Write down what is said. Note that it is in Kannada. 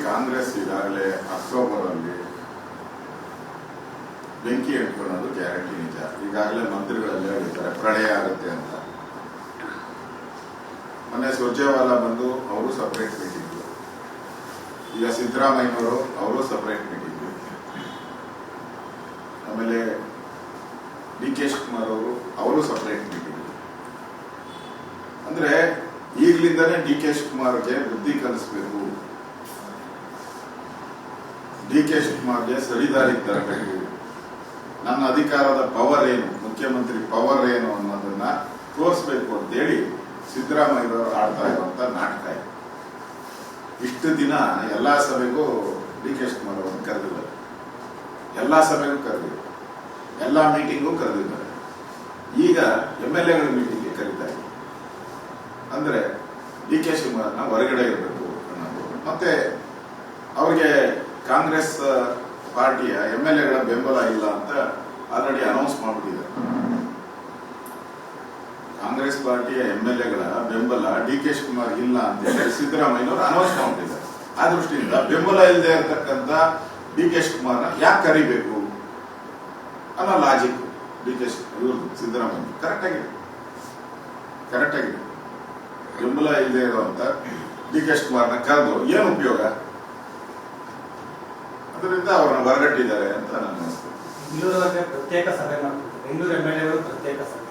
ಕಾಂಗ್ರೆಸ್ ಈಗಾಗಲೇ ಅಕ್ಟೋಬರ್ ಅಲ್ಲಿ ಬೆಂಕಿ ಇಟ್ಕೊಳ್ಳೋದು ಗ್ಯಾರಂಟಿ ನಿಜ. ಈಗಾಗಲೇ ಮಂತ್ರಿಗಳೆಲ್ಲ ಹೇಳಿದ್ದಾರೆ ಪ್ರಳಯ ಆಗುತ್ತೆ ಅಂತ. ಮೊನ್ನೆ ಸುರ್ಜೇವಾಲಾ ಬಂದು ಅವರು ಸಪರೇಟ್ ಮೀಟಿಂಗ್, ಈಗ ಸಿದ್ದರಾಮಯ್ಯನವರು ಅವರು ಸಪರೇಟ್ ಮೀಟಿಂಗ್, ಆಮೇಲೆ ಡಿ ಕೆ ಶಿವಕುಮಾರ್ ಅವರು ಸಪರೇಟ್ ಮೀಟಿಂಗ್. ಅಂದ್ರೆ ಈಗಲಿಂದನೇ ಡಿ ಕೆ ಶಿವಕುಮಾರ್ಗೆ ಬುದ್ಧಿ ಕಲಿಸಬೇಕು, ಡಿ ಕೆ ಶಿವಕುಮಾರ್ಗೆ ಸರಿದಾರಿಗೆ ತರಬೇಕು, ನನ್ನ ಅಧಿಕಾರದ ಪವರ್ ಏನು, ಮುಖ್ಯಮಂತ್ರಿ ಪವರ್ ಏನು ಅನ್ನೋದನ್ನ ತೋರಿಸಬೇಕು ಅಂತೇಳಿ ಸಿದ್ದರಾಮಯ್ಯವರು ಆಡ್ತಾ ಇರುವಂತ ನಾಟಕ ಇದೆ. ಇಷ್ಟು ದಿನ ಎಲ್ಲಾ ಸಭೆಗೂ ಡಿ ಕೆ ಶಿವಕುಮಾರ್ ಅವರನ್ನು ಕರೆದಿದ್ದಾರೆ, ಎಲ್ಲಾ ಸಭೆಗೂ ಕರೆದಿದ್ದಾರೆ, ಎಲ್ಲಾ ಮೀಟಿಂಗು ಕರೆದಿದ್ದಾರೆ. ಈಗ MLA ಗಳ ಮೀಟಿಂಗ್ಗೆ ಕರೀತಾ ಇದ್ದಾರೆ. ಅಂದ್ರೆ ಡಿ ಕೆ ಶಿವಕುಮಾರ್ನ ಹೊರಗಡೆ ಇರಬೇಕು ಅನ್ನೋದು. ಮತ್ತೆ ಅವ್ರಿಗೆ ಕಾಂಗ್ರೆಸ್ ಪಾರ್ಟಿಯ MLA ಗಳ ಬೆಂಬಲ ಇಲ್ಲ ಅಂತ ಆಲ್ರೆಡಿ ಅನೌನ್ಸ್ ಮಾಡಿಬಿಟ್ಟಿದ್ದಾರೆ. ಕಾಂಗ್ರೆಸ್ ಪಾರ್ಟಿಯ MLA ಗಳ ಬೆಂಬಲ ಡಿ ಕೆ ಶಿವಕುಮಾರ್ ಇಲ್ಲ ಅಂತ ಹೇಳಿ ಸಿದ್ದರಾಮಯ್ಯನವರು ಅನೌನ್ಸ್ ಮಾಡಿಬಿಟ್ಟಿದ್ದಾರೆ. ಆ ದೃಷ್ಟಿಯಿಂದ ಬೆಂಬಲ ಇಲ್ಲದೆ ಇರತಕ್ಕಂತ ಡಿ ಕೆ ಶಿವಕುಮಾರ್ನ ಯಾಕೆ ಕರಿಬೇಕು ಅನ್ನೋ logic D K Siddaramaiah correct ಆಗಿದೆ. ಬೆಂಬಲ ಇಲ್ಲದೆ ಇರುವಂತ ಡಿ ಕೆ ಶಿವಕುಮಾರ್ನ ಕರೆದು ಏನು ಉಪಯೋಗ? ಅದರಿಂದ ಅವರನ್ನು ಹೊರಗಟ್ಟಿದ್ದಾರೆ ಅಂತ ನನ್ನ ಅನಿಸ್ತದೆ. ಬೆಂಗಳೂರಲ್ಲಿ ಪ್ರತ್ಯೇಕ ಸಭೆ ಮಾಡ್ತಿದ್ದಾರೆ, ಬೆಂಗಳೂರು MLA ಗಳು ಪ್ರತ್ಯೇಕ ಸಭೆ